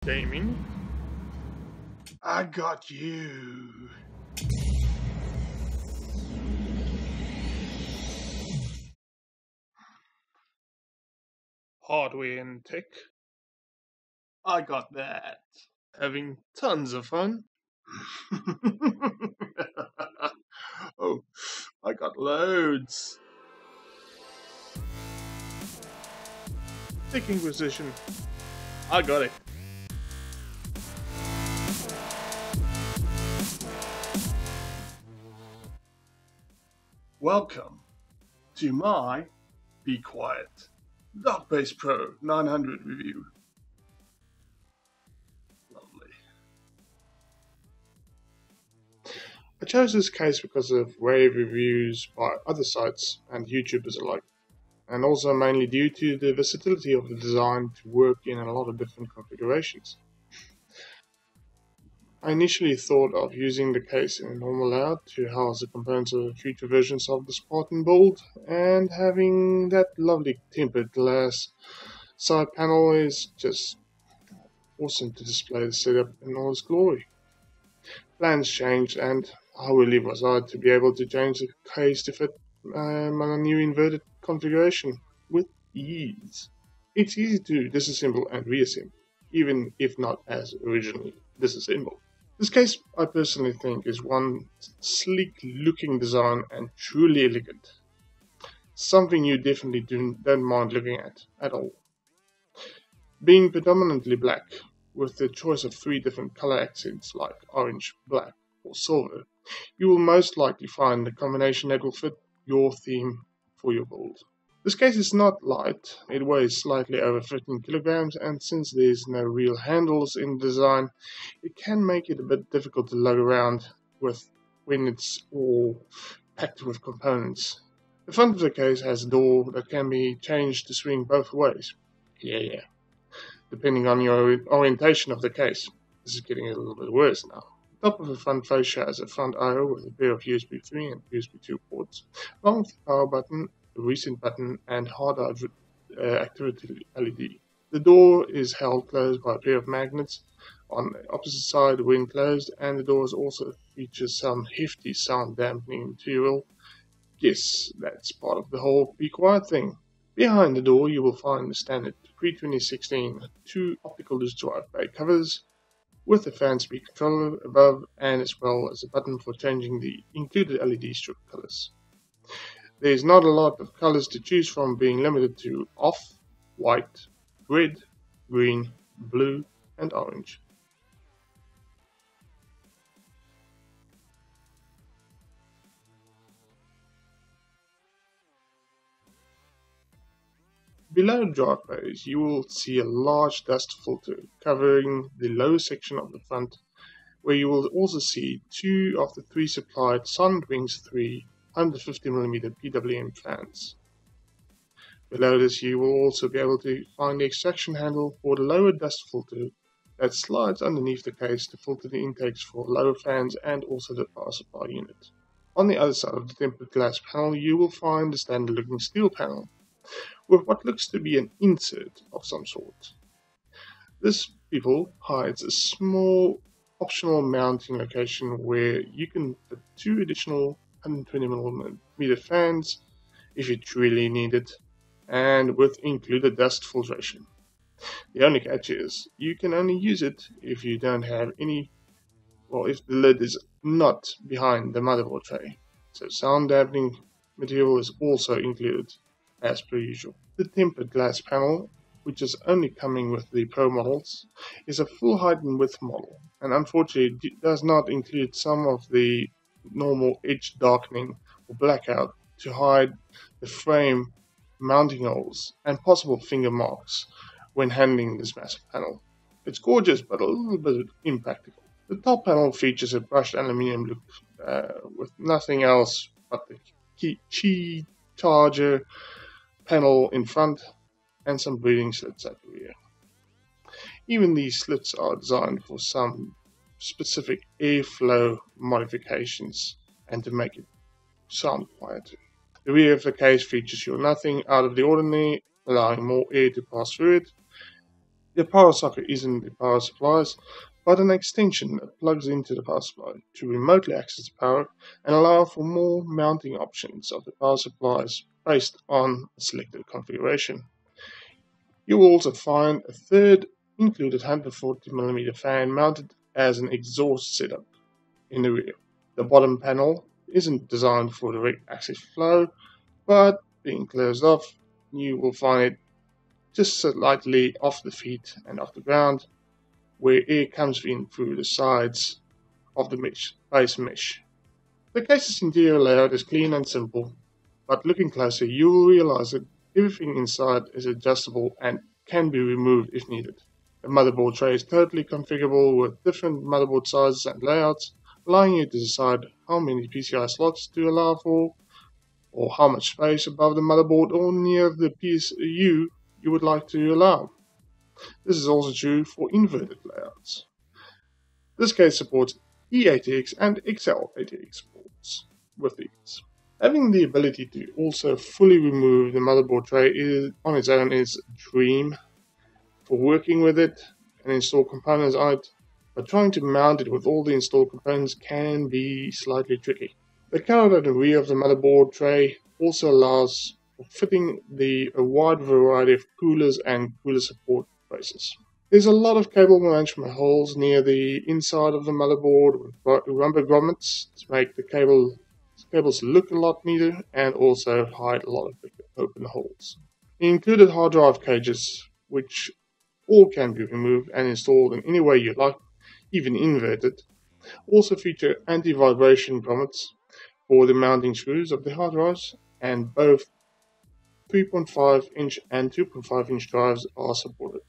Gaming? I got you. Hardware and tech? I got that. Having tons of fun? Oh, I got loads. Tech Inquisition. I got it. Welcome to my Be Quiet Dark Base Pro 900 review. Lovely. I chose this case because of rave reviews by other sites and YouTubers alike, and also mainly due to the versatility of the design to work in a lot of different configurations. I initially thought of using the case in a normal layout to house the components of future versions of the Spartan build, and having that lovely tempered glass side panel is just awesome to display the setup in all its glory. Plans changed, and how relieved was I to be able to change the case to fit my new inverted configuration with ease. It's easy to disassemble and reassemble, even if not as originally disassembled. This case, I personally think, is one sleek looking design and truly elegant. Something you definitely don't mind looking at all. Being predominantly black, with the choice of 3 different color accents like orange, black, or silver, you will most likely find the combination that will fit your theme for your build. This case is not light, it weighs slightly over 15 kilograms, and since there's no real handles in the design, it can make it a bit difficult to lug around with when it's all packed with components. The front of the case has a door that can be changed to swing both ways. Yeah. Depending on your orientation of the case. This is getting a little bit worse now. The top of the front fascia has a front I/O with a pair of USB 3 and USB 2 ports, along with the power button, the reset button, and hard drive activity LED. The door is held closed by a pair of magnets on the opposite side when closed, and the doors also features some hefty sound dampening material. Yes, that's part of the whole Be Quiet thing. Behind the door you will find the standard pre-2016 2 optical disk drive bay covers with a fan speed controller above, and as well as a button for changing the included LED strip colors. There is not a lot of colors to choose from, being limited to off, white, red, green, blue, and orange. Below the drive bays, you will see a large dust filter covering the lower section of the front, where you will also see 2 of the 3 supplied SolidWings 3 150mm PWM fans. Below this, you will also be able to find the extraction handle for the lower dust filter that slides underneath the case to filter the intakes for lower fans and also the power supply unit. On the other side of the tempered glass panel, you will find the standard looking steel panel with what looks to be an insert of some sort. This, people, hides a small optional mounting location where you can put 2 additional 120mm fans if you truly need it, and with included dust filtration. The only catch is, you can only use it if you don't have any, if the lid is not behind the motherboard tray. So sound dampening material is also included, as per usual. The tempered glass panel, which is only coming with the Pro models, is a full height and width model, and unfortunately does not include some of the normal edge darkening or blackout to hide the frame mounting holes and possible finger marks when handling this massive panel. It's gorgeous, but a little bit impractical. The top panel features a brushed aluminium look with nothing else but the key charger panel in front and some breathing slits at the rear. Even these slits are designed for some specific airflow modifications and to make it sound quieter. The rear of the case features nothing out of the ordinary, allowing more air to pass through it, The power socket isn't the power supplies, but an extension that plugs into the power supply to remotely access power and allow for more mounting options of the power supplies based on a selected configuration. You will also find a third included 140mm fan mounted as an exhaust setup in the rear. The bottom panel isn't designed for direct access flow, but being closed off, you will find it just slightly off the feet and off the ground, where air comes in through the sides of the base mesh. The case's interior layout is clean and simple, but looking closer you will realize that everything inside is adjustable and can be removed if needed. The motherboard tray is totally configurable with different motherboard sizes and layouts, allowing you to decide how many PCI slots to allow for, or how much space above the motherboard or near the PSU you would like to allow. This is also true for inverted layouts. This case supports eATX and XL-ATX boards with these. Having the ability to also fully remove the motherboard tray on its own is a dream for working with it and install components on it, but trying to mount it with all the installed components can be slightly tricky. The cutout at the rear of the motherboard tray also allows for fitting a wide variety of coolers and cooler support braces. There's a lot of cable management holes near the inside of the motherboard with rubber grommets to make the cables look a lot neater and also hide a lot of the open holes. The included hard drive cages, which all can be removed and installed in any way you like, even inverted, also feature anti-vibration grommets for the mounting screws of the hard drives, and both 3.5-inch and 2.5-inch drives are supported.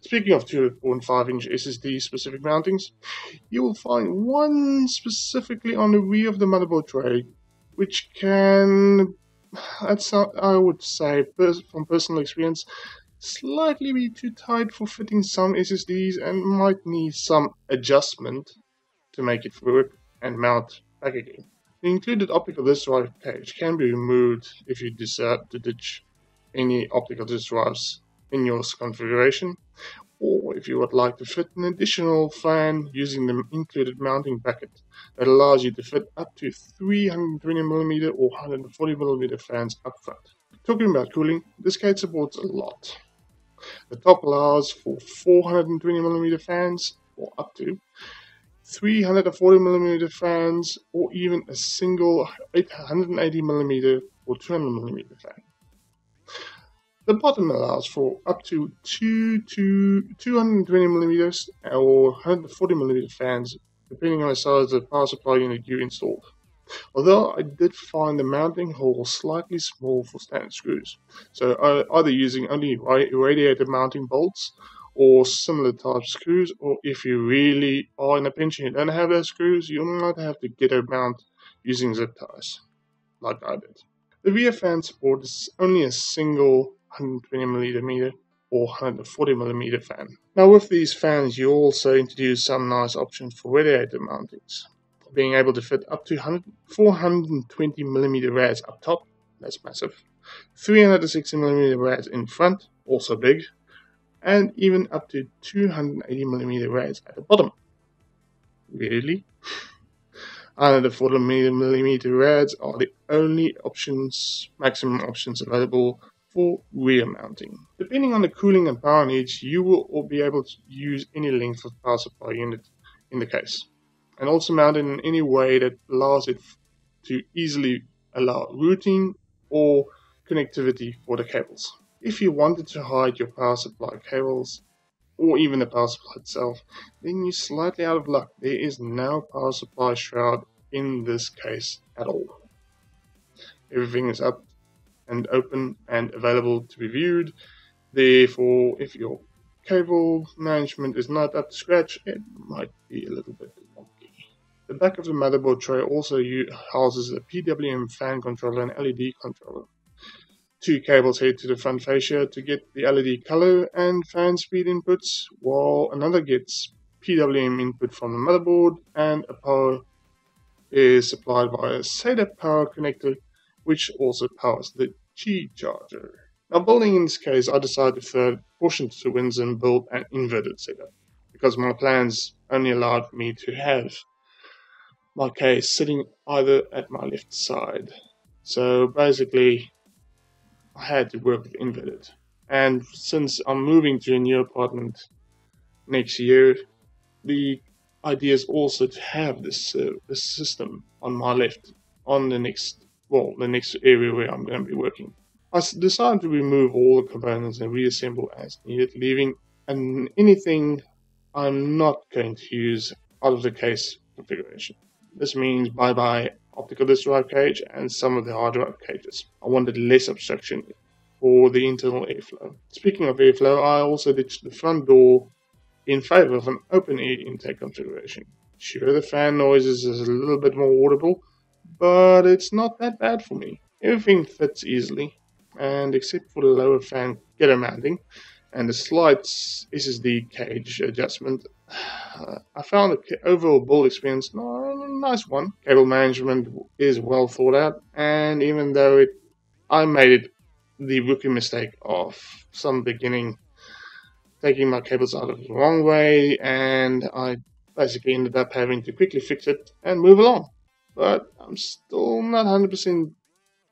Speaking of 2.5-inch SSD specific mountings, you will find one specifically on the rear of the motherboard tray, which can, I would say from personal experience, slightly be too tight for fitting some SSDs and might need some adjustment to make it work and mount back again. The included optical disk drive cage can be removed if you decide to ditch any optical disk drives in your configuration, or if you would like to fit an additional fan using the included mounting bracket that allows you to fit up to 320mm or 140mm fans up front. Talking about cooling, this case supports a lot. The top allows for 420mm fans or up to 340mm fans, or even a single 880mm or 200mm fan. The bottom allows for up to 220mm or 140mm fans, depending on the size of the power supply unit you installed. Although I did find the mounting hole slightly small for standard screws, so either using only radiator mounting bolts or similar type screws, or if you really are in a pinch and you don't have those screws, you might have to get a mount using zip ties, like I did. The rear fan support is only a single 120mm or 140mm fan. Now with these fans you also introduce some nice options for radiator mountings, being able to fit up to 420mm rads up top, that's massive, 360mm rads in front, also big, and even up to 280mm rads at the bottom. Really? 140mm rads are the only maximum options available for rear mounting. Depending on the cooling and power needs, you will be able to use any length of power supply unit in the case, and also mount it in any way that allows it to easily allow routing or connectivity for the cables. If you wanted to hide your power supply cables, or even the power supply itself, then you're slightly out of luck. There is no power supply shroud in this case at all. Everything is up and open and available to be viewed. Therefore, if your cable management is not up to scratch, it might be a little bit wonky. The back of the motherboard tray also houses a PWM fan controller and LED controller. Two cables head to the front fascia to get the LED color and fan speed inputs, while another gets PWM input from the motherboard, and a power is supplied by a SATA power connector, which also powers the G charger. Now building in this case, I decided to throw portion to Windsor build an inverted setup because my plans only allowed me to have my case sitting either at my left side. So basically, I had to work with inverted. And since I'm moving to a new apartment next year, the idea is also to have this system on my left on the next area where I'm going to be working. I decided to remove all the components and reassemble as needed, leaving anything I'm not going to use out of the case configuration. This means bye-bye optical disk drive cage and some of the hard drive cages. I wanted less obstruction for the internal airflow. Speaking of airflow, I also ditched the front door in favor of an open air intake configuration. Sure, the fan noises is a little bit more audible, but it's not that bad for me. Everything fits easily, and except for the lower fan getter mounting and the slight SSD cage adjustment, I found the overall build experience a nice one. Cable management is well thought out, and even though I made it the rookie mistake of some beginning taking my cables out of the wrong way, and I basically ended up having to quickly fix it and move along. But I'm still not 100%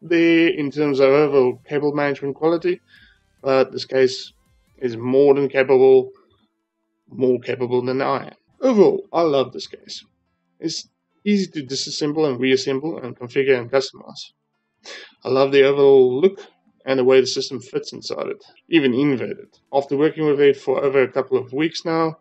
there in terms of overall cable management quality, but this case is more capable than I am. Overall, I love this case. It's easy to disassemble and reassemble and configure and customize. I love the overall look and the way the system fits inside it, even inverted. After working with it for over a couple of weeks now,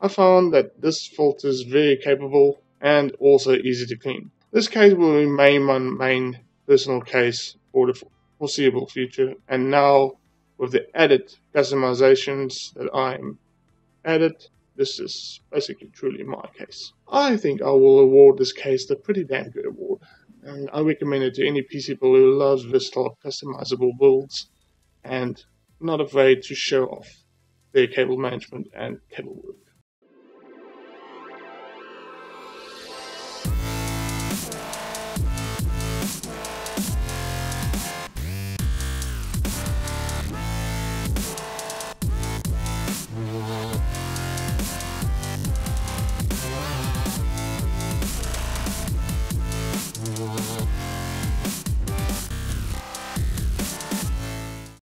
I found that this filter is very capable and also easy to clean. This case will remain my main personal case for the foreseeable future, and now with the added customizations that I'm added, this is basically truly my case. I think I will award this case the pretty damn good award, and I recommend it to any PC builder who loves versatile customizable builds and not afraid to show off their cable management and cable work.